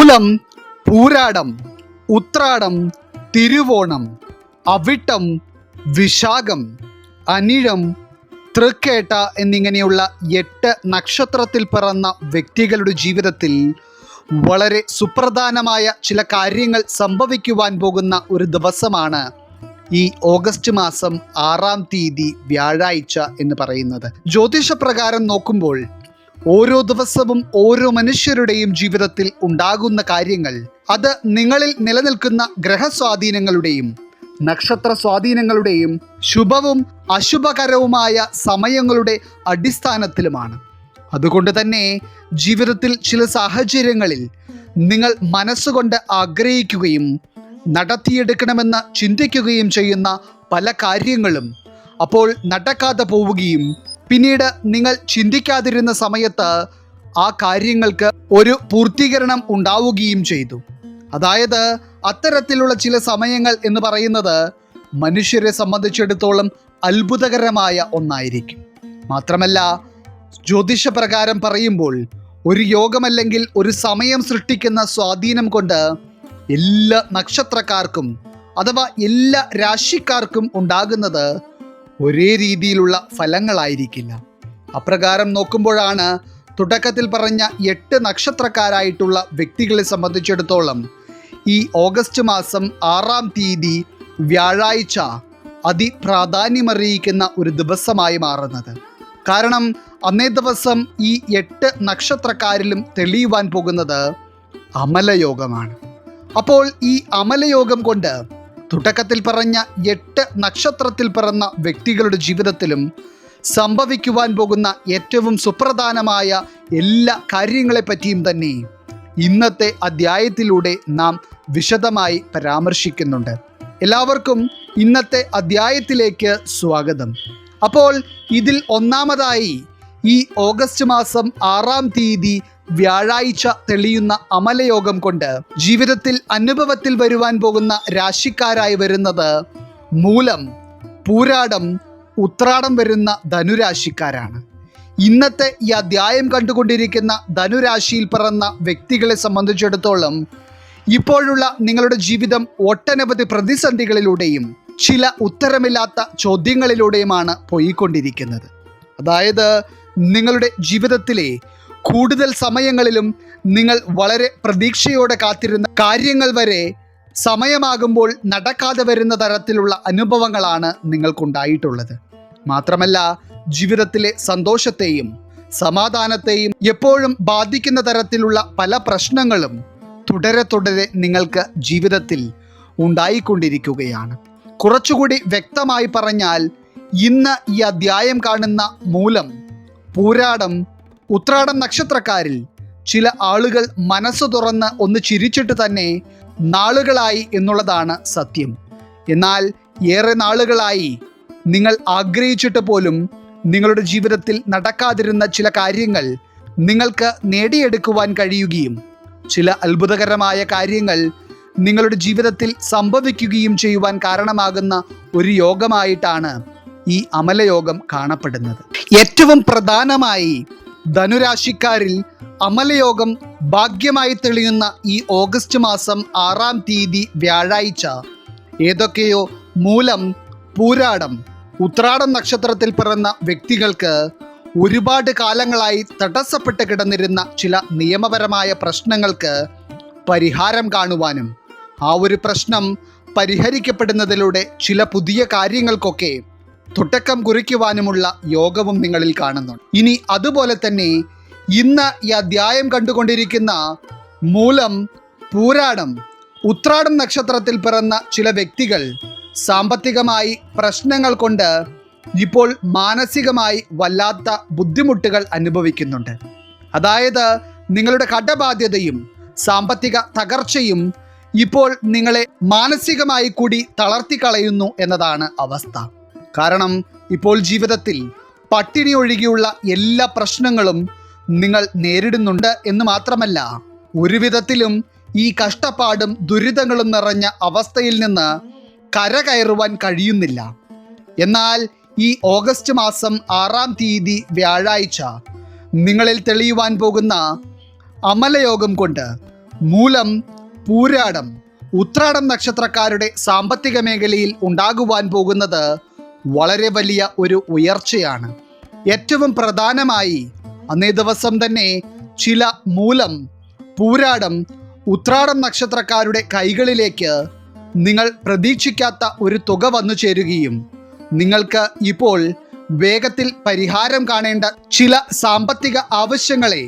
മൂലം, പൂരാടം, ഉത്രാടം, തിരുവോണം, അവിട്ടം, വിശാഖം, അനിഴം, തൃക്കേട്ട എന്നിങ്ങനെയുള്ള 8 നക്ഷത്രത്തിൽ പിറന്ന വ്യക്തികളുടെ ജീവിതത്തിൽ വളരെ സുപ്രധാനമായ ചില കാര്യങ്ങൾ സംഭവിക്കുവാൻ പോകുന്ന ഒരു ദിവസമാണ് ഈ ഓഗസ്റ്റ് മാസം 6-ാം തീയതി വ്യാഴാഴ്ച എന്ന് പറയുന്നത്. ജ്യോതിഷപ്രകാരം നോക്കുമ്പോൾ ഓരോ ദിവസവും ഓരോ മനുഷ്യരുടെയും ജീവിതത്തിൽ ഉണ്ടാകുന്ന കാര്യങ്ങൾ അത് നിങ്ങളിൽ നിലനിൽക്കുന്ന ഗ്രഹസ്വാധീനങ്ങളുടെയും നക്ഷത്ര സ്വാധീനങ്ങളുടെയും ശുഭവും അശുഭകരവുമായ സമയങ്ങളുടെ അടിസ്ഥാനത്തിലുമാണ്. അതുകൊണ്ട് തന്നെ ജീവിതത്തിൽ ചില സാഹചര്യങ്ങളിൽ നിങ്ങൾ മനസ്സുകൊണ്ട് ആഗ്രഹിക്കുകയും നടത്തിയെടുക്കണമെന്ന് ചിന്തിക്കുകയും ചെയ്യുന്ന പല കാര്യങ്ങളും അപ്പോൾ നടക്കാതെ പോവുകയും പിന്നീട് നിങ്ങൾ ചിന്തിക്കാതിരുന്ന സമയത്ത് ആ കാര്യങ്ങൾക്ക് ഒരു പൂർത്തീകരണം ഉണ്ടാവുകയും ചെയ്തു. അതായത് അത്തരത്തിലുള്ള ചില സമയങ്ങൾ എന്ന് പറയുന്നത് മനുഷ്യരെ സംബന്ധിച്ചിടത്തോളം അത്ഭുതകരമായ ഒന്നായിരിക്കും. മാത്രമല്ല, ജ്യോതിഷപ്രകാരം പറയുമ്പോൾ ഒരു യോഗമല്ലെങ്കിൽ ഒരു സമയം സൃഷ്ടിക്കുന്ന സ്വാധീനം കൊണ്ട് എല്ലാ നക്ഷത്രക്കാർക്കും അഥവാ എല്ലാ രാശിക്കാർക്കും ഉണ്ടാകുന്നത് ഒരേ രീതിയിലുള്ള ഫലങ്ങളായിരിക്കില്ല. അപ്രകാരം നോക്കുമ്പോഴാണ് തുടക്കത്തിൽ പറഞ്ഞ 8 നക്ഷത്രക്കാരായിട്ടുള്ള വ്യക്തികളെ സംബന്ധിച്ചിടത്തോളം ഈ ഓഗസ്റ്റ് മാസം 6-ാം തീയതി വ്യാഴാഴ്ച അതിപ്രാധാന്യമറിയിക്കുന്ന ഒരു ദിവസമായി മാറുന്നത്. കാരണം അന്നേ ദിവസം ഈ 8 നക്ഷത്രക്കാരിലും തെളിയുവാൻ പോകുന്നത് അമലയോഗമാണ്. അപ്പോൾ ഈ അമലയോഗം കൊണ്ട് തുടക്കത്തിൽ പറഞ്ഞ 8 നക്ഷത്രത്തിൽ പിറന്ന വ്യക്തികളുടെ ജീവിതത്തിലും സംഭവിക്കുവാൻ പോകുന്ന ഏറ്റവും സുപ്രധാനമായ എല്ലാ കാര്യങ്ങളെപ്പറ്റിയും തന്നെ ഇന്നത്തെ അധ്യായത്തിലൂടെ നാം വിശദമായി പരാമർശിക്കുന്നുണ്ട്. എല്ലാവർക്കും ഇന്നത്തെ അധ്യായത്തിലേക്ക് സ്വാഗതം. അപ്പോൾ ഇതിൽ ഒന്നാമതായി ഈ ഓഗസ്റ്റ് മാസം 6-ാം തീയതി വ്യാഴാഴ്ച തെളിയുന്ന അമലയോഗം കൊണ്ട് ജീവിതത്തിൽ അനുഭവത്തിൽ വരുവാൻ പോകുന്ന രാശിക്കാരായി വരുന്നത് മൂലം, പൂരാടം, ഉത്രാടം വരുന്ന ധനുരാശിക്കാരാണ്. ഇന്നത്തെ ഈ അധ്യായം കണ്ടുകൊണ്ടിരിക്കുന്ന ധനുരാശിയിൽ പിറന്ന വ്യക്തികളെ സംബന്ധിച്ചിടത്തോളം ഇപ്പോഴുള്ള നിങ്ങളുടെ ജീവിതം ഒട്ടനവധി പ്രതിസന്ധികളിലൂടെയും ചില ഉത്തരമില്ലാത്ത ചോദ്യങ്ങളിലൂടെയുമാണ് പോയിക്കൊണ്ടിരിക്കുന്നത്. അതായത് നിങ്ങളുടെ ജീവിതത്തിലെ കൂടുതൽ സമയങ്ങളിലും നിങ്ങൾ വളരെ പ്രതീക്ഷയോടെ കാത്തിരുന്ന കാര്യങ്ങൾ വരെ സമയമാകുമ്പോൾ നടക്കാതെ വരുന്ന തരത്തിലുള്ള അനുഭവങ്ങളാണ് നിങ്ങൾക്കുണ്ടായിട്ടുള്ളത്. മാത്രമല്ല, ജീവിതത്തിലെ സന്തോഷത്തെയും സമാധാനത്തെയും എപ്പോഴും ബാധിക്കുന്ന തരത്തിലുള്ള പല പ്രശ്നങ്ങളും തുടരെ നിങ്ങൾക്ക് ജീവിതത്തിൽ ഉണ്ടായിക്കൊണ്ടിരിക്കുകയാണ്. കുറച്ചുകൂടി വ്യക്തമായി പറഞ്ഞാൽ, ഇന്ന് ഈ അധ്യായം കാണുന്ന മൂലം, പൂരാടം, ഉത്രാടം നക്ഷത്രക്കാരിൽ ചില ആളുകൾ മനസ്സ് തുറന്ന് ഒന്ന് ചിരിച്ചിട്ട് തന്നെ നാളുകളായി എന്നുള്ളതാണ് സത്യം. എന്നാൽ ഏറെ നാളുകളായി നിങ്ങൾ ആഗ്രഹിച്ചിട്ട് പോലും നിങ്ങളുടെ ജീവിതത്തിൽ നടക്കാതിരുന്ന ചില കാര്യങ്ങൾ നിങ്ങൾക്ക് നേടിയെടുക്കുവാൻ കഴിയുകയും ചില അത്ഭുതകരമായ കാര്യങ്ങൾ നിങ്ങളുടെ ജീവിതത്തിൽ സംഭവിക്കുകയും ചെയ്യുവാൻ കാരണമാകുന്ന ഒരു യോഗമായിട്ടാണ് ഈ അമലയോഗം കാണപ്പെടുന്നത്. ഏറ്റവും പ്രധാനമായി ധനുരാശിക്കാരിൽ അമലയോഗം ഭാഗ്യമായി തെളിയുന്ന ഈ ഓഗസ്റ്റ് മാസം 6-ാം തീയതി വ്യാഴാഴ്ച ഏതൊക്കെയോ മൂലം, പൂരാടം, ഉത്രാടം നക്ഷത്രത്തിൽ പിറന്ന വ്യക്തികൾക്ക് ഒരുപാട് കാലങ്ങളായി തടസ്സപ്പെട്ട് കിടന്നിരുന്ന ചില നിയമപരമായ പ്രശ്നങ്ങൾക്ക് പരിഹാരം കാണുവാനും ആ ഒരു പ്രശ്നം പരിഹരിക്കപ്പെടുന്നതിലൂടെ ചില പുതിയ കാര്യങ്ങൾക്കൊക്കെ തുടക്കം കുറിക്കുവാനുമുള്ള യോഗവും നിങ്ങളിൽ കാണുന്നുണ്ട്. ഇനി അതുപോലെ തന്നെ ഇന്ന് ഈ അധ്യായം കണ്ടുകൊണ്ടിരിക്കുന്ന മൂലം, പൂരാടം, ഉത്രാടം നക്ഷത്രത്തിൽ പിറന്ന ചില വ്യക്തികൾ സാമ്പത്തികമായി പ്രശ്നങ്ങൾ കൊണ്ട് ഇപ്പോൾ മാനസികമായി വല്ലാത്ത ബുദ്ധിമുട്ടുകൾ അനുഭവിക്കുന്നുണ്ട്. അതായത് നിങ്ങളുടെ കടബാധ്യതയും സാമ്പത്തിക തകർച്ചയും ഇപ്പോൾ നിങ്ങളെ മാനസികമായി കൂടി തളർത്തിക്കളയുന്നു എന്നതാണ് അവസ്ഥ. കാരണം ഇപ്പോൾ ജീവിതത്തിൽ പട്ടിണി ഒഴികെയുള്ള എല്ലാ പ്രശ്നങ്ങളും നിങ്ങൾ നേരിടുന്നുണ്ട് എന്ന് മാത്രമല്ല, ഒരു വിധത്തിലും ഈ കഷ്ടപ്പാടും ദുരിതങ്ങളും നിറഞ്ഞ അവസ്ഥയിൽ നിന്ന് കരകയറുവാൻ കഴിയുന്നില്ല. എന്നാൽ ഈ ഓഗസ്റ്റ് മാസം 6-ാം തീയതി വ്യാഴാഴ്ച നിങ്ങളിൽ തെളിയുവാൻ പോകുന്ന അമലയോഗം കൊണ്ട് മൂലം, പൂരാടം, ഉത്രാടം നക്ഷത്രക്കാരുടെ സാമ്പത്തിക മേഖലയിൽ ഉണ്ടാകുവാൻ പോകുന്നത് വളരെ വലിയ ഒരു ഉയർച്ചയാണ്. ഏറ്റവും പ്രധാനമായി അന്നേ ദിവസം തന്നെ ചില മൂലം, പൂരാടം, ഉത്രാടം നക്ഷത്രക്കാരുടെ കൈകളിലേക്ക് നിങ്ങൾ പ്രതീക്ഷിക്കാത്ത ഒരു തുക വന്നു ചേരുകയും നിങ്ങൾക്ക് ഇപ്പോൾ വേഗത്തിൽ പരിഹാരം കാണേണ്ട ചില സാമ്പത്തിക ആവശ്യങ്ങളെ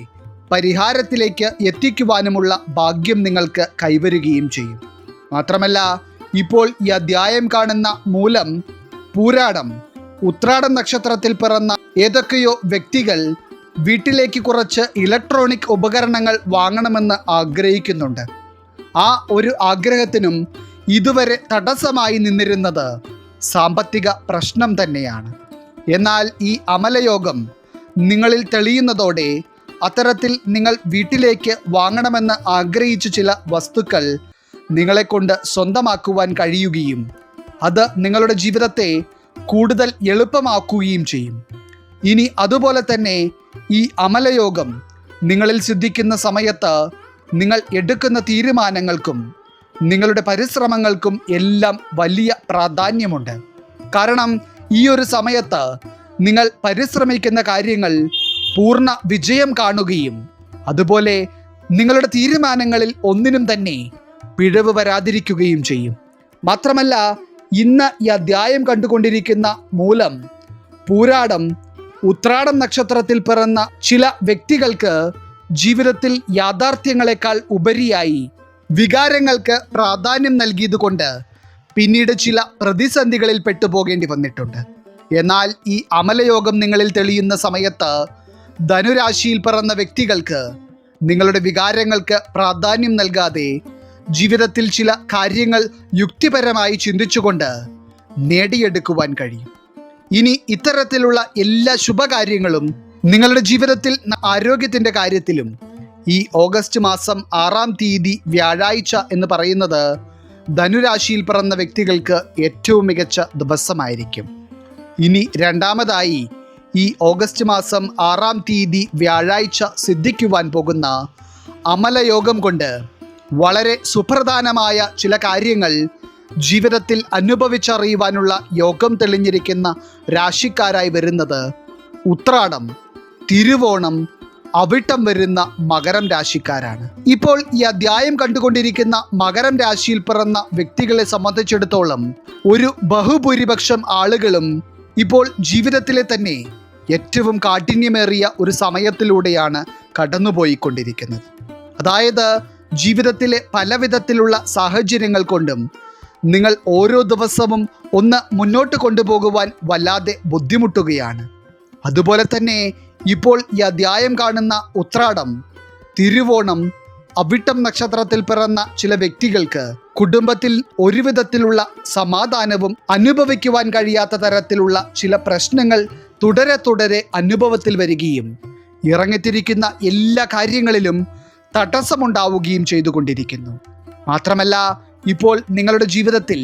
പരിഹാരത്തിലേക്ക് എത്തിക്കുവാനുമുള്ള ഭാഗ്യം നിങ്ങൾക്ക് കൈവരുകയും ചെയ്യും. മാത്രമല്ല, ഇപ്പോൾ ഈ അധ്യായം കാണുന്ന മൂലം, പൂരാടം, ഉത്രാടം നക്ഷത്രത്തിൽ പിറന്ന ഏതൊക്കെയോ വ്യക്തികൾ വീട്ടിലേക്ക് കുറച്ച് ഇലക്ട്രോണിക് ഉപകരണങ്ങൾ വാങ്ങണമെന്ന് ആഗ്രഹിക്കുന്നുണ്ട്. ആ ഒരു ആഗ്രഹത്തിനും ഇതുവരെ തടസ്സമായി നിന്നിരുന്നത് സാമ്പത്തിക പ്രശ്നം തന്നെയാണ്. എന്നാൽ ഈ അമലയോഗം നിങ്ങളിൽ തെളിയുന്നതോടെ അത്തരത്തിൽ നിങ്ങൾ വീട്ടിലേക്ക് വാങ്ങണമെന്ന് ആഗ്രഹിച്ച ചില വസ്തുക്കൾ നിങ്ങളെക്കൊണ്ട് സ്വന്തമാക്കുവാൻ കഴിയുകയും അത് നിങ്ങളുടെ ജീവിതത്തെ കൂടുതൽ എളുപ്പമാക്കുകയും ചെയ്യും. ഇനി അതുപോലെ തന്നെ ഈ അമലയോഗം നിങ്ങളിൽ സിദ്ധിക്കുന്ന സമയത്ത് നിങ്ങൾ എടുക്കുന്ന തീരുമാനങ്ങൾക്കും നിങ്ങളുടെ പരിശ്രമങ്ങൾക്കും എല്ലാം വലിയ പ്രാധാന്യമുണ്ട്. കാരണം ഈ ഒരു സമയത്ത് നിങ്ങൾ പരിശ്രമിക്കുന്ന കാര്യങ്ങൾ പൂർണ്ണ വിജയം കാണുകയും അതുപോലെ നിങ്ങളുടെ തീരുമാനങ്ങളിൽ ഒന്നിനും തന്നെ പിഴവ് വരാതിരിക്കുകയും ചെയ്യും. മാത്രമല്ല, ഇന്ന് ഈ അധ്യായം കണ്ടുകൊണ്ടിരിക്കുന്ന മൂലം, പൂരാടം, ഉത്രാടം നക്ഷത്രത്തിൽ പിറന്ന ചില വ്യക്തികൾക്ക് ജീവിതത്തിൽ യാഥാർത്ഥ്യങ്ങളെക്കാൾ ഉപരിയായി വികാരങ്ങൾക്ക് പ്രാധാന്യം നൽകിയതുകൊണ്ട് പിന്നീട് ചില പ്രതിസന്ധികളിൽ പെട്ടുപോകേണ്ടി വന്നിട്ടുണ്ട്. എന്നാൽ ഈ അമലയോഗം നിങ്ങളിൽ തെളിയുന്ന സമയത്ത് ധനുരാശിയിൽ പിറന്ന വ്യക്തികൾക്ക് നിങ്ങളുടെ വികാരങ്ങൾക്ക് പ്രാധാന്യം നൽകാതെ ജീവിതത്തിൽ ചില കാര്യങ്ങൾ യുക്തിപരമായി ചിന്തിച്ചുകൊണ്ട് നേടിയെടുക്കുവാൻ കഴിയും. ഇനി ഇത്തരത്തിലുള്ള എല്ലാ ശുഭകാര്യങ്ങളും നിങ്ങളുടെ ജീവിതത്തിൽ ആരോഗ്യത്തിൻ്റെ കാര്യത്തിലും ഈ ഓഗസ്റ്റ് മാസം 6-ാം തീയതി വ്യാഴാഴ്ച എന്ന് പറയുന്നത് ധനുരാശിയിൽ പിറന്ന വ്യക്തികൾക്ക് ഏറ്റവും മികച്ച ദിവസമായിരിക്കും. ഇനി രണ്ടാമതായി ഈ ഓഗസ്റ്റ് മാസം 6-ാം തീയതി വ്യാഴാഴ്ച സിദ്ധിക്കുവാൻ പോകുന്ന അമലയോഗം കൊണ്ട് വളരെ സുപ്രധാനമായ ചില കാര്യങ്ങൾ ജീവിതത്തിൽ അനുഭവിച്ചറിയുവാനുള്ള യോഗം തെളിഞ്ഞിരിക്കുന്ന രാശിക്കാരായി വരുന്നത് ഉത്രാടം, തിരുവോണം, അവിട്ടം വരുന്ന മകരം രാശിക്കാരാണ്. ഇപ്പോൾ ഈ അധ്യായം കണ്ടുകൊണ്ടിരിക്കുന്ന മകരം രാശിയിൽ പിറന്ന വ്യക്തികളെ സംബന്ധിച്ചിടത്തോളം ഒരു ബഹുഭൂരിപക്ഷം ആളുകളും ഇപ്പോൾ ജീവിതത്തിലെ തന്നെ ഏറ്റവും കാഠിന്യമേറിയ ഒരു സമയത്തിലൂടെയാണ് കടന്നുപോയിക്കൊണ്ടിരിക്കുന്നത്. അതായത് ജീവിതത്തിലെ പല വിധത്തിലുള്ള സാഹചര്യങ്ങൾ കൊണ്ടും നിങ്ങൾ ഓരോ ദിവസവും ഒന്ന് മുന്നോട്ട് കൊണ്ടുപോകുവാൻ വല്ലാതെ ബുദ്ധിമുട്ടുകയാണ്. അതുപോലെ തന്നെ ഇപ്പോൾ ഈ അധ്യായം കാണുന്ന ഉത്രാടം, തിരുവോണം, അവിട്ടം നക്ഷത്രത്തിൽ പിറന്ന ചില വ്യക്തികൾക്ക് കുടുംബത്തിൽ ഒരു വിധത്തിലുള്ള സമാധാനവും അനുഭവിക്കുവാൻ കഴിയാത്ത തരത്തിലുള്ള ചില പ്രശ്നങ്ങൾ തുടരെ അനുഭവത്തിൽ വരികയും ഇറങ്ങിത്തിരിക്കുന്ന എല്ലാ കാര്യങ്ങളിലും തടസ്സമുണ്ടാവുകയും ചെയ്തുകൊണ്ടിരിക്കുന്നു. മാത്രമല്ല, ഇപ്പോൾ നിങ്ങളുടെ ജീവിതത്തിൽ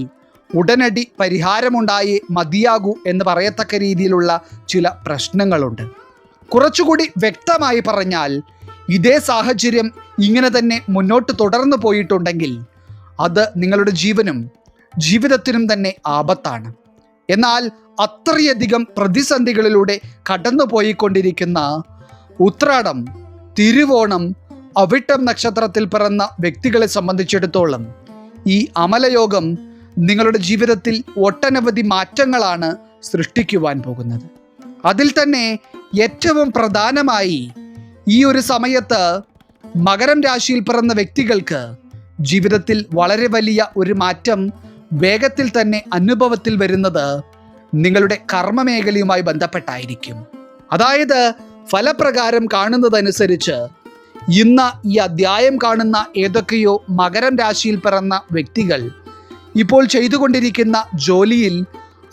ഉടനടി പരിഹാരമുണ്ടായേ മതിയാകൂ എന്ന് പറയത്തക്ക രീതിയിലുള്ള ചില പ്രശ്നങ്ങളുണ്ട്. കുറച്ചുകൂടി വ്യക്തമായി പറഞ്ഞാൽ, ഇതേ സാഹചര്യം ഇങ്ങനെ തന്നെ മുന്നോട്ട് തുടർന്നു പോയിട്ടുണ്ടെങ്കിൽ അത് നിങ്ങളുടെ ജീവനും ജീവിതത്തിനും തന്നെ ആപത്താണ്. എന്നാൽ അത്രയധികം പ്രതിസന്ധികളിലൂടെ കടന്നു പോയിക്കൊണ്ടിരിക്കുന്ന ഉത്രാടം, തിരുവോണം, അവിട്ടം നക്ഷത്രത്തിൽ പിറന്ന വ്യക്തികളെ സംബന്ധിച്ചിടത്തോളം ഈ അമലയോഗം നിങ്ങളുടെ ജീവിതത്തിൽ ഒട്ടനവധി മാറ്റങ്ങളാണ് സൃഷ്ടിക്കുവാൻ പോകുന്നത്. അതിൽ തന്നെ ഏറ്റവും പ്രധാനമായി ഈ ഒരു സമയത്ത് മകരം രാശിയിൽ പിറന്ന വ്യക്തികൾക്ക് ജീവിതത്തിൽ വളരെ വലിയ ഒരു മാറ്റം വേഗത്തിൽ തന്നെ അനുഭവത്തിൽ വരുന്നത് നിങ്ങളുടെ കർമ്മമേഖലയുമായി ബന്ധപ്പെട്ടായിരിക്കും. അതായത് ഫലപ്രകാരം കാണുന്നതനുസരിച്ച് ഇന്ന് ഈ അധ്യായം കാണുന്ന ഏതൊക്കെയോ മകരം രാശിയിൽ പിറന്ന വ്യക്തികൾ ഇപ്പോൾ ചെയ്തുകൊണ്ടിരിക്കുന്ന ജോലിയിൽ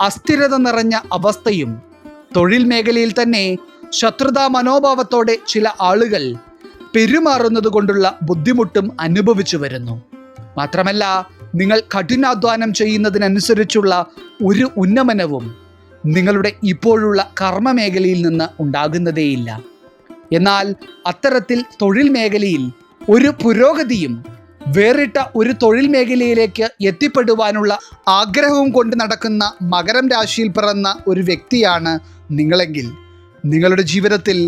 അസ്ഥിരത നിറഞ്ഞ അവസ്ഥയും തൊഴിൽ മേഖലയിൽ തന്നെ ശത്രുതാ മനോഭാവത്തോടെ ചില ആളുകൾ പെരുമാറുന്നത് കൊണ്ടുള്ള ബുദ്ധിമുട്ടും അനുഭവിച്ചു വരുന്നു. മാത്രമല്ല, നിങ്ങൾ കഠിനാധ്വാനം ചെയ്യുന്നതിനനുസരിച്ചുള്ള ഒരു ഉന്നമനവും നിങ്ങളുടെ ഇപ്പോഴുള്ള കർമ്മ മേഖലയിൽ നിന്ന് ഉണ്ടാകുന്നതേയില്ല. എന്നാൽ അത്തരത്തിൽ തൊഴിൽ മേഖലയിൽ ഒരു പുരോഗതിയും വേറിട്ട ഒരു തൊഴിൽ മേഖലയിലേക്ക് എത്തിപ്പെടുവാനുള്ള ആഗ്രഹവും കൊണ്ട് നടക്കുന്ന മകരം രാശിയിൽ പിറന്ന ഒരു വ്യക്തിയാണ് നിങ്ങളെങ്കിൽ നിങ്ങളുടെ ജീവിതത്തിൽ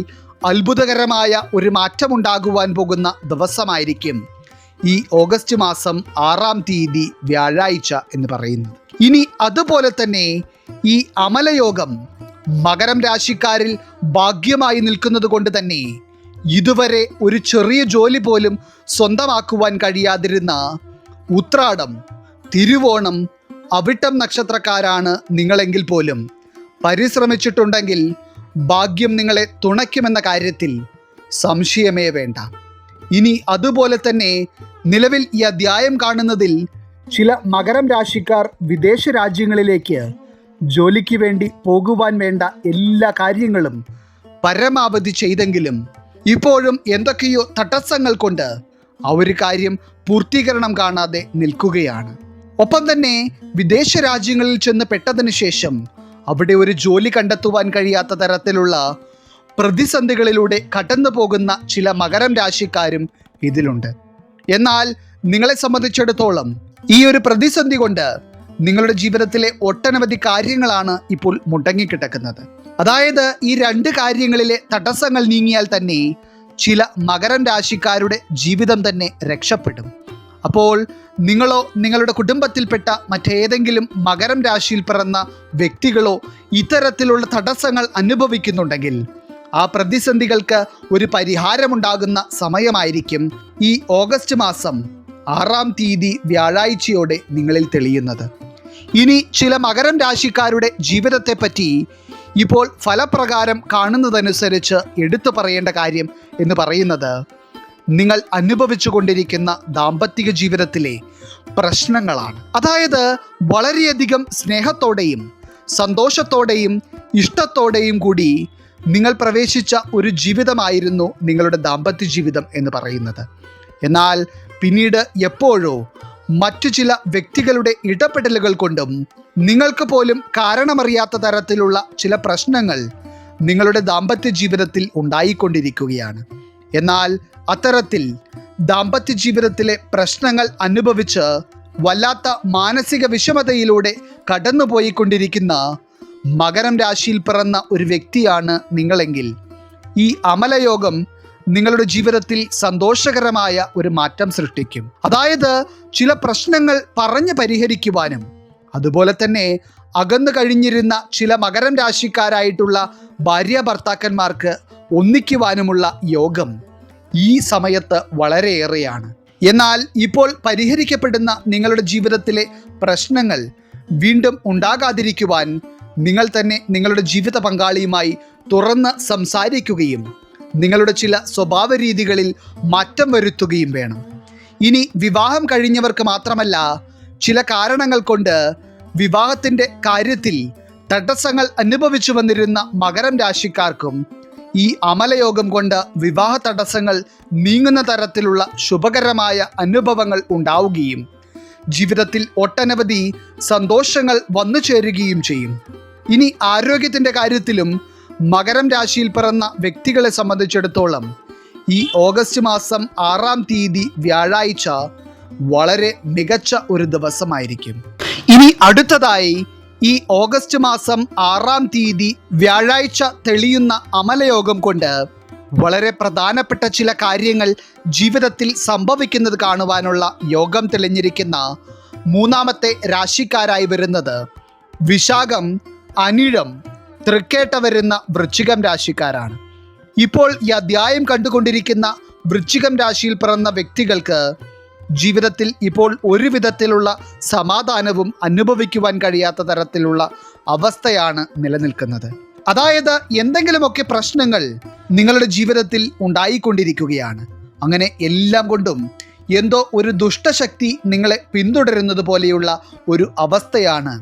അത്ഭുതകരമായ ഒരു മാറ്റമുണ്ടാകുവാൻ പോകുന്ന ദിവസമായിരിക്കും ഈ ഓഗസ്റ്റ് മാസം 6-ാം തീയതി വ്യാഴാഴ്ച എന്ന് പറയുന്നത്. ഇനി അതുപോലെ തന്നെ ഈ അമലയോഗം മകരം രാശിക്കാരിൽ ഭാഗ്യമായി നിൽക്കുന്നത് കൊണ്ട് തന്നെ ഇതുവരെ ഒരു ചെറിയ ജോലി പോലും സ്വന്തമാക്കുവാൻ കഴിയാതിരുന്ന ഉത്രാടം, തിരുവോണം, അവിട്ടം നക്ഷത്രക്കാരാണ് നിങ്ങളെങ്കിൽ പോലും പരിശ്രമിച്ചിട്ടുണ്ടെങ്കിൽ ഭാഗ്യം നിങ്ങളെ തുണയ്ക്കുമെന്ന കാര്യത്തിൽ സംശയമേ വേണ്ട. ഇനി അതുപോലെ തന്നെ നിലവിൽ ഈ അധ്യായം കാണുന്നതിൽ ചില മകരം രാശിക്കാർ വിദേശ രാജ്യങ്ങളിലേക്ക് ജോലിക്ക് വേണ്ടി പോകുവാൻ വേണ്ട എല്ലാ കാര്യങ്ങളും പരമാവധി ചെയ്തെങ്കിലും ഇപ്പോഴും എന്തൊക്കെയോ തടസ്സങ്ങൾ കൊണ്ട് ആ ഒരു കാര്യം പൂർത്തീകരണം കാണാതെ നിൽക്കുകയാണ്. ഒപ്പം തന്നെ വിദേശ രാജ്യങ്ങളിൽ ചെന്ന് പെട്ടതിന് ശേഷം അവിടെ ഒരു ജോലി കണ്ടെത്തുവാൻ കഴിയാത്ത തരത്തിലുള്ള പ്രതിസന്ധികളിലൂടെ കടന്നു പോകുന്ന ചില മകരം രാശിക്കാരും ഇതിലുണ്ട്. എന്നാൽ നിങ്ങളെ സംബന്ധിച്ചിടത്തോളം ഈ ഒരു പ്രതിസന്ധി കൊണ്ട് നിങ്ങളുടെ ജീവിതത്തിലെ ഒട്ടനവധി കാര്യങ്ങളാണ് ഇപ്പോൾ മുടങ്ങിക്കിടക്കുന്നത്. അതായത് ഈ 2 കാര്യങ്ങളിലെ തടസ്സങ്ങൾ നീങ്ങിയാൽ തന്നെ ചില മകരം രാശിക്കാരുടെ ജീവിതം തന്നെ രക്ഷപ്പെടും. അപ്പോൾ നിങ്ങളോ നിങ്ങളുടെ കുടുംബത്തിൽപ്പെട്ട മറ്റേതെങ്കിലും മകരം രാശിയിൽ പിറന്ന വ്യക്തികളോ ഇത്തരത്തിലുള്ള തടസ്സങ്ങൾ അനുഭവിക്കുന്നുണ്ടെങ്കിൽ ആ പ്രതിസന്ധികൾക്ക് ഒരു പരിഹാരമുണ്ടാകുന്ന സമയമായിരിക്കും ഈ ഓഗസ്റ്റ് മാസം 6-ാം തീയതി വ്യാഴാഴ്ചയോടെ നിങ്ങളിൽ തെളിയുന്നത്. ഇനി ചില മകരം രാശിക്കാരുടെ ജീവിതത്തെപ്പറ്റി ഇപ്പോൾ ഫലപ്രകാരം കാണുന്നതനുസരിച്ച് എടുത്തു പറയേണ്ട കാര്യം എന്ന് പറയുന്നത് നിങ്ങൾ അനുഭവിച്ചു കൊണ്ടിരിക്കുന്ന ദാമ്പത്തിക ജീവിതത്തിലെ പ്രശ്നങ്ങളാണ്. അതായത് വളരെയധികം സ്നേഹത്തോടെയും സന്തോഷത്തോടെയും ഇഷ്ടത്തോടെയും കൂടി നിങ്ങൾ പ്രവേശിച്ച ഒരു ജീവിതമായിരുന്നു നിങ്ങളുടെ ദാമ്പത്യ ജീവിതം എന്ന് പറയുന്നത്. എന്നാൽ പിന്നീട് എപ്പോഴോ മറ്റു ചില വ്യക്തികളുടെ ഇടപെടലുകൾ കൊണ്ടും നിങ്ങൾക്ക് പോലും കാരണമറിയാത്ത തരത്തിലുള്ള ചില പ്രശ്നങ്ങൾ നിങ്ങളുടെ ദാമ്പത്യ ജീവിതത്തിൽ ഉണ്ടായിക്കൊണ്ടിരിക്കുകയാണ്. എന്നാൽ അത്തരത്തിൽ ദാമ്പത്യ ജീവിതത്തിലെ പ്രശ്നങ്ങൾ അനുഭവിച്ച് വല്ലാത്ത മാനസിക വിഷമതയിലൂടെ കടന്നുപോയിക്കൊണ്ടിരിക്കുന്ന മകരം രാശിയിൽ പിറന്ന ഒരു വ്യക്തിയാണ് നിങ്ങളെങ്കിൽ ഈ അമലയോഗം നിങ്ങളുടെ ജീവിതത്തിൽ സന്തോഷകരമായ ഒരു മാറ്റം സൃഷ്ടിക്കും. അതായത് ചില പ്രശ്നങ്ങൾ പറഞ്ഞ് പരിഹരിക്കുവാനും അതുപോലെ തന്നെ അകന്നു കഴിഞ്ഞിരുന്ന ചില മകരം രാശിക്കാരായിട്ടുള്ള ഭാര്യ ഭർത്താക്കന്മാർക്ക് ഒന്നിക്കുവാനുമുള്ള യോഗം ഈ സമയത്ത് വളരെയേറെയാണ്. എന്നാൽ ഇപ്പോൾ പരിഹരിക്കപ്പെടുന്ന നിങ്ങളുടെ ജീവിതത്തിലെ പ്രശ്നങ്ങൾ വീണ്ടും ഉണ്ടാകാതിരിക്കുവാൻ നിങ്ങൾ തന്നെ നിങ്ങളുടെ ജീവിത പങ്കാളിയുമായി തുറന്ന് സംസാരിക്കുകയും നിങ്ങളുടെ ചില സ്വഭാവ രീതികളിൽ മാറ്റം വരുത്തുകയും വേണം. ഇനി വിവാഹം കഴിഞ്ഞവർക്ക് മാത്രമല്ല, ചില കാരണങ്ങൾ കൊണ്ട് വിവാഹത്തിൻ്റെ കാര്യത്തിൽ തടസ്സങ്ങൾ അനുഭവിച്ചു വന്നിരുന്ന മകരം രാശിക്കാർക്കും ഈ അമലയോഗം കൊണ്ട് വിവാഹ തടസ്സങ്ങൾ നീങ്ങുന്ന തരത്തിലുള്ള ശുഭകരമായ അനുഭവങ്ങൾ ഉണ്ടാവുകയും ജീവിതത്തിൽ ഒട്ടനവധി സന്തോഷങ്ങൾ വന്നു ചേരുകയും ചെയ്യും. ഇനി ആരോഗ്യത്തിൻ്റെ കാര്യത്തിലും മകരം രാശിയിൽ പിറന്ന വ്യക്തികളെ സംബന്ധിച്ചിടത്തോളം ഈ ഓഗസ്റ്റ് മാസം 6-ാം തീയതി വ്യാഴാഴ്ച വളരെ മികച്ച ഒരു ദിവസമായിരിക്കും. ഇനി അടുത്തതായി ഈ ഓഗസ്റ്റ് മാസം 6-ാം തീയതി വ്യാഴാഴ്ച തെളിയുന്ന അമലയോഗം കൊണ്ട് വളരെ പ്രധാനപ്പെട്ട ചില കാര്യങ്ങൾ ജീവിതത്തിൽ സംഭവിക്കുന്നത് കാണുവാനുള്ള യോഗം തെളിഞ്ഞിരിക്കുന്ന 3-ാമത്തെ രാശിക്കാരായി വരുന്നത് വിശാഖം, അനിഴം, തൃക്കേട്ട വരുന്ന വൃശ്ചികം രാശിക്കാരാണ്. ഇപ്പോൾ ഈ അധ്യായം കണ്ടുകൊണ്ടിരിക്കുന്ന വൃശ്ചികം രാശിയിൽ പിറന്ന വ്യക്തികൾക്ക് ജീവിതത്തിൽ ഇപ്പോൾ ഒരു വിധത്തിലുള്ള സമാധാനവും അനുഭവിക്കുവാൻ കഴിയാത്ത തരത്തിലുള്ള അവസ്ഥയാണ് നിലനിൽക്കുന്നത്. അതായത് എന്തെങ്കിലുമൊക്കെ പ്രശ്നങ്ങൾ നിങ്ങളുടെ ജീവിതത്തിൽ ഉണ്ടായിക്കൊണ്ടിരിക്കുകയാണ്. അങ്ങനെ എല്ലാം കൊണ്ടും എന്തോ ഒരു ദുഷ്ടശക്തി നിങ്ങളെ പിന്തുടരുന്നത് പോലെയുള്ള ഒരു അവസ്ഥയാണ്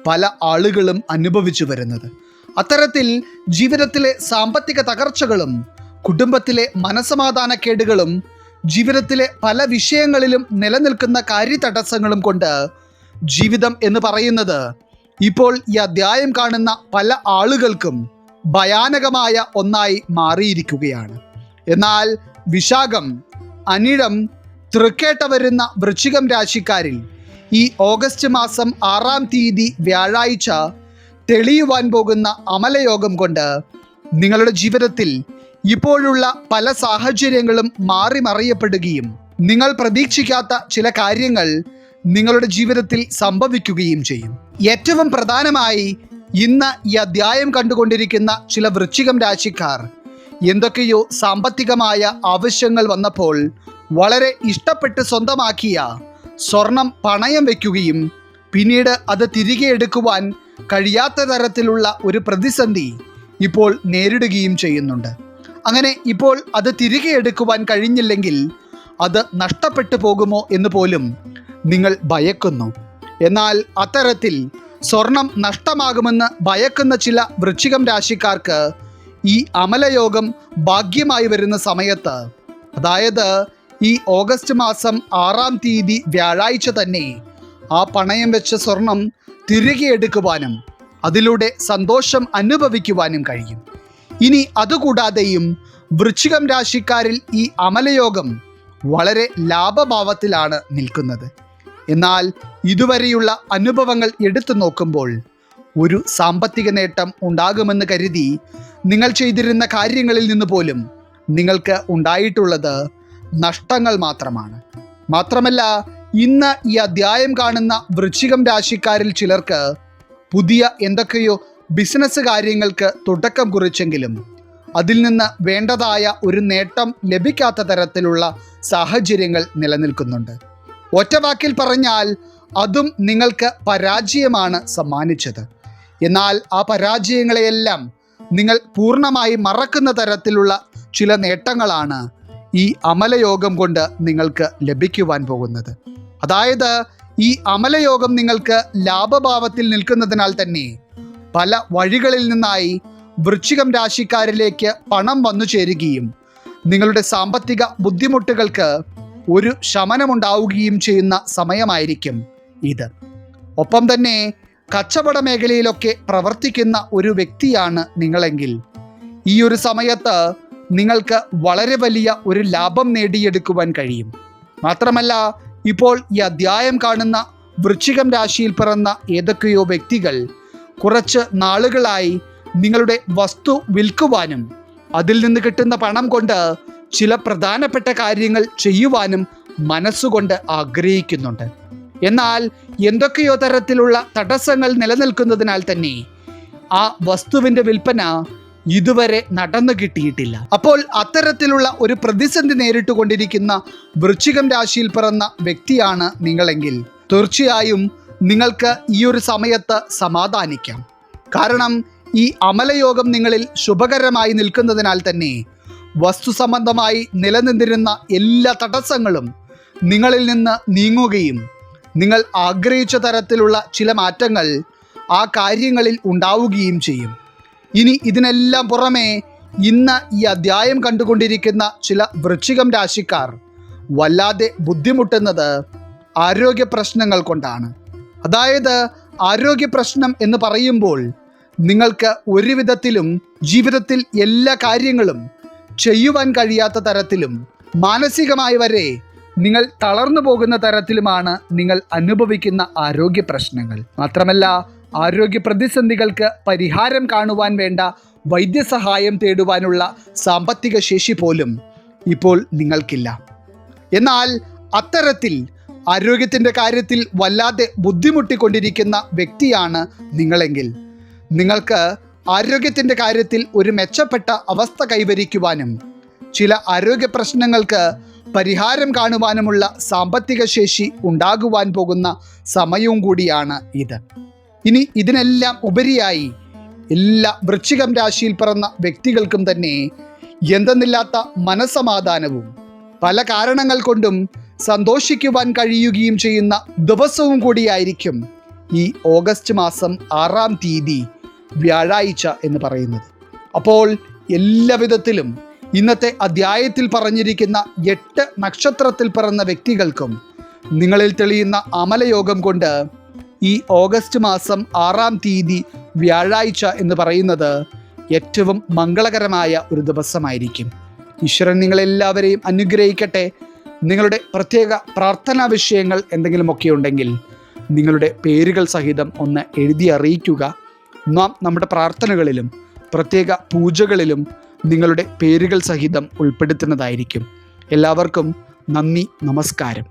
പല ആളുകളും അനുഭവിച്ചു വരുന്നത്. അത്തരത്തിൽ ജീവിതത്തിലെ സാമ്പത്തിക തകർച്ചകളും കുടുംബത്തിലെ മനസമാധാനക്കേടുകളും ജീവിതത്തിലെ പല വിഷയങ്ങളിലും നിലനിൽക്കുന്ന കാര്യതടസ്സങ്ങളും കൊണ്ട് ജീവിതം എന്ന് പറയുന്നത് ഇപ്പോൾ ഈ അധ്യായം കാണുന്ന പല ആളുകൾക്കും ഭയാനകമായ ഒന്നായി മാറിയിരിക്കുകയാണ്. എന്നാൽ വിശാഖം, അനിഴം തൃക്കേട്ട വരുന്ന വൃശ്ചികം രാശിക്കാരിൽ ഈ ഓഗസ്റ്റ് മാസം 6-ാം തീയതി വ്യാഴാഴ്ച തെളിയുവാൻ പോകുന്ന അമലയോഗം കൊണ്ട് നിങ്ങളുടെ ജീവിതത്തിൽ ഇപ്പോഴുള്ള പല സാഹചര്യങ്ങളും മാറിമറിയപ്പെടുകയും നിങ്ങൾ പ്രതീക്ഷിക്കാത്ത ചില കാര്യങ്ങൾ നിങ്ങളുടെ ജീവിതത്തിൽ സംഭവിക്കുകയും ചെയ്യും. ഏറ്റവും പ്രധാനമായി ഇന്ന് ഈ അധ്യായം കണ്ടുകൊണ്ടിരിക്കുന്ന ചില വൃശ്ചികം രാശിക്കാർ എന്തൊക്കെയോ സാമ്പത്തികമായ ആവശ്യങ്ങൾ വന്നപ്പോൾ വളരെ ഇഷ്ടപ്പെട്ട് സ്വന്തമാക്കിയ സ്വർണം പണയം വയ്ക്കുകയും പിന്നീട് അത് തിരികെ എടുക്കുവാൻ കഴിയാത്ത തരത്തിലുള്ള ഒരു പ്രതിസന്ധി ഇപ്പോൾ നേരിടുകയും ചെയ്യുന്നുണ്ട്. അങ്ങനെ ഇപ്പോൾ അത് തിരികെ എടുക്കുവാൻ കഴിഞ്ഞില്ലെങ്കിൽ അത് നഷ്ടപ്പെട്ടു പോകുമോ എന്ന് പോലും നിങ്ങൾ ഭയക്കുന്നു. എന്നാൽ അത്തരത്തിൽ സ്വർണം നഷ്ടമാകുമെന്ന് ഭയക്കുന്ന ചില വൃശ്ചികം രാശിക്കാർക്ക് ഈ അമലയോഗം ഭാഗ്യമായി വരുന്ന സമയത്ത്, അതായത് ഈ ഓഗസ്റ്റ് മാസം 6-ാം തീയതി വ്യാഴാഴ്ച തന്നെ ആ പണയം വെച്ച സ്വർണം തിരികെ എടുക്കുവാനും അതിലൂടെ സന്തോഷം അനുഭവിക്കുവാനും കഴിയും. ഇനി അതുകൂടാതെയും വൃശ്ചികം രാശിക്കാരിൽ ഈ അമലയോഗം വളരെ ലാഭഭാവത്തിലാണ് നിൽക്കുന്നത്. എന്നാൽ ഇതുവരെയുള്ള അനുഭവങ്ങൾ എടുത്തു നോക്കുമ്പോൾ ഒരു സാമ്പത്തിക നേട്ടം ഉണ്ടാകുമെന്ന് കരുതി നിങ്ങൾ ചെയ്തിരുന്ന കാര്യങ്ങളിൽ നിന്ന് പോലും നിങ്ങൾക്ക് ഉണ്ടായിട്ടുള്ളത് നഷ്ടങ്ങൾ മാത്രമാണ്. മാത്രമല്ല, ഇന്ന് ഈ അധ്യായം കാണുന്ന വൃശ്ചികം രാശിക്കാരിൽ ചിലർക്ക് പുതിയ എന്തൊക്കെയോ ബിസിനസ് കാര്യങ്ങൾക്ക് തുടക്കം കുറിച്ചെങ്കിലും അതിൽ നിന്ന് വേണ്ടതായ ഒരു നേട്ടം ലഭിക്കാത്ത തരത്തിലുള്ള സാഹചര്യങ്ങൾ നിലനിൽക്കുന്നുണ്ട്. ഒറ്റവാക്കിൽ പറഞ്ഞാൽ അതും നിങ്ങൾക്ക് പരാജയമാണ് സമ്മാനിച്ചത്. എന്നാൽ ആ പരാജയങ്ങളെയെല്ലാം നിങ്ങൾ പൂർണ്ണമായി മറക്കുന്ന തരത്തിലുള്ള ചില നേട്ടങ്ങളാണ് ഈ അമലയോഗം കൊണ്ട് നിങ്ങൾക്ക് ലഭിക്കുവാൻ പോകുന്നത്. അതായത് ഈ അമലയോഗം നിങ്ങൾക്ക് ലാഭഭാവത്തിൽ നിൽക്കുന്നതിനാൽ തന്നെ പല വഴികളിൽ നിന്നായി വൃശ്ചികം രാശിക്കാരിലേക്ക് പണം വന്നു ചേരുകയും നിങ്ങളുടെ സാമ്പത്തിക ബുദ്ധിമുട്ടുകൾക്ക് ഒരു ശമനമുണ്ടാവുകയും ചെയ്യുന്ന സമയമായിരിക്കും ഇത്. ഒപ്പം തന്നെ കച്ചവട മേഖലയിലൊക്കെ പ്രവർത്തിക്കുന്ന ഒരു വ്യക്തിയാണ് നിങ്ങളെങ്കിൽ ഈ ഒരു സമയത്ത് നിങ്ങൾക്ക് വളരെ വലിയ ഒരു ലാഭം നേടിയെടുക്കുവാൻ കഴിയും. മാത്രമല്ല, ഇപ്പോൾ ഈ അധ്യായം കാണുന്ന വൃശ്ചികം രാശിയിൽ പിറന്ന ഏതൊക്കെയോ വ്യക്തികൾ കുറച്ച് നാളുകളായി നിങ്ങളുടെ വസ്തു വിൽക്കുവാനും അതിൽ നിന്ന് കിട്ടുന്ന പണം കൊണ്ട് ചില പ്രധാനപ്പെട്ട കാര്യങ്ങൾ ചെയ്യുവാനും മനസ്സുകൊണ്ട് ആഗ്രഹിക്കുന്നുണ്ട്. എന്നാൽ എന്തൊക്കെയോ തരത്തിലുള്ള തടസ്സങ്ങൾ നിലനിൽക്കുന്നതിനാൽ തന്നെ ആ വസ്തുവിൻ്റെ വിൽപ്പന ഇതുവരെ നടന്നു കിട്ടിയിട്ടില്ല. അപ്പോൾ അത്തരത്തിലുള്ള ഒരു പ്രതിസന്ധി നേരിട്ടുകൊണ്ടിരിക്കുന്ന വൃശ്ചികം രാശിയിൽ പിറന്ന വ്യക്തിയാണ് നിങ്ങളെങ്കിൽ തീർച്ചയായും നിങ്ങൾക്ക് ഈ ഒരു സമയത്ത് സമാധാനിക്കാം. കാരണം ഈ അമലയോഗം നിങ്ങളിൽ ശുഭകരമായി നിൽക്കുന്നതിനാൽ തന്നെ വസ്തു സംബന്ധമായി നിലനിന്നിരുന്ന എല്ലാ തടസ്സങ്ങളും നിങ്ങളിൽ നിന്ന് നീങ്ങുകയും നിങ്ങൾ ആഗ്രഹിച്ച തരത്തിലുള്ള ചില മാറ്റങ്ങൾ ആ കാര്യങ്ങളിൽ ഉണ്ടാവുകയും ചെയ്യും. ഇനി ഇതിനെല്ലാം പുറമെ ഇന്ന് ഈ അധ്യായം കണ്ടുകൊണ്ടിരിക്കുന്ന ചില വൃശ്ചികം രാശിക്കാർ വല്ലാതെ ബുദ്ധിമുട്ടുന്നത് ആരോഗ്യ പ്രശ്നങ്ങൾ കൊണ്ടാണ്. അതായത് ആരോഗ്യ പ്രശ്നം എന്ന് പറയുമ്പോൾ നിങ്ങൾക്ക് ഒരു വിധത്തിലും ജീവിതത്തിൽ എല്ലാ കാര്യങ്ങളും ചെയ്യുവാൻ കഴിയാത്ത തരത്തിലും മാനസികമായി വരെ നിങ്ങൾ തളർന്നു പോകുന്ന തരത്തിലുമാണ് നിങ്ങൾ അനുഭവിക്കുന്ന ആരോഗ്യ പ്രശ്നങ്ങൾ. മാത്രമല്ല, ആരോഗ്യ പ്രതിസന്ധികൾക്ക് പരിഹാരം കാണുവാൻ വേണ്ട വൈദ്യസഹായം തേടുവാനുള്ള സാമ്പത്തിക ശേഷി പോലും ഇപ്പോൾ നിങ്ങൾക്കില്ല. എന്നാൽ അത്തരത്തിൽ ആരോഗ്യത്തിൻ്റെ കാര്യത്തിൽ വല്ലാതെ ബുദ്ധിമുട്ടിക്കൊണ്ടിരിക്കുന്ന വ്യക്തിയാണ് നിങ്ങളെങ്കിൽ നിങ്ങൾക്ക് ആരോഗ്യത്തിൻ്റെ കാര്യത്തിൽ ഒരു മെച്ചപ്പെട്ട അവസ്ഥ കൈവരിക്കുവാനും ചില ആരോഗ്യ പ്രശ്നങ്ങൾക്ക് പരിഹാരം കാണുവാനുമുള്ള സാമ്പത്തിക ശേഷി ഉണ്ടാകുവാൻ പോകുന്ന സമയവും കൂടിയാണ് ഇത്. ഇനി ഇതിനെല്ലാം ഉപരിയായി എല്ലാ വൃശ്ചികം രാശിയിൽ പിറന്ന വ്യക്തികൾക്കും തന്നെ എന്തെന്നില്ലാത്ത മനസ്സമാധാനവും പല കാരണങ്ങൾ കൊണ്ടും സന്തോഷിക്കുവാൻ കഴിയുകയും ചെയ്യുന്ന ദിവസവും കൂടിയായിരിക്കും ഈ ഓഗസ്റ്റ് മാസം 6-ാം തീയതി വ്യാഴാഴ്ച എന്ന് പറയുന്നത്. അപ്പോൾ എല്ലാ വിധത്തിലും ഇന്നത്തെ അധ്യായത്തിൽ പറഞ്ഞിരിക്കുന്ന 8 നക്ഷത്രത്തിൽ പിറന്ന വ്യക്തികൾക്കും നിങ്ങളിൽ തെളിയുന്ന അമലയോഗം കൊണ്ട് ഈ ഓഗസ്റ്റ് മാസം 6-ാം തീയതി വ്യാഴാഴ്ച എന്ന് പറയുന്നത് ഏറ്റവും മംഗളകരമായ ഒരു ദിവസമായിരിക്കും. ഈശ്വരൻ നിങ്ങളെല്ലാവരെയും അനുഗ്രഹിക്കട്ടെ. നിങ്ങളുടെ പ്രത്യേക പ്രാർത്ഥനാ വിഷയങ്ങൾ എന്തെങ്കിലുമൊക്കെ ഉണ്ടെങ്കിൽ നിങ്ങളുടെ പേരുകൾ സഹിതം ഒന്ന് എഴുതി അറിയിക്കുക. നാം നമ്മുടെ പ്രാർത്ഥനകളിലും പ്രത്യേക പൂജകളിലും നിങ്ങളുടെ പേരുകൾ സഹിതം ഉൾപ്പെടുത്തുന്നതായിരിക്കും. എല്ലാവർക്കും നന്ദി, നമസ്കാരം.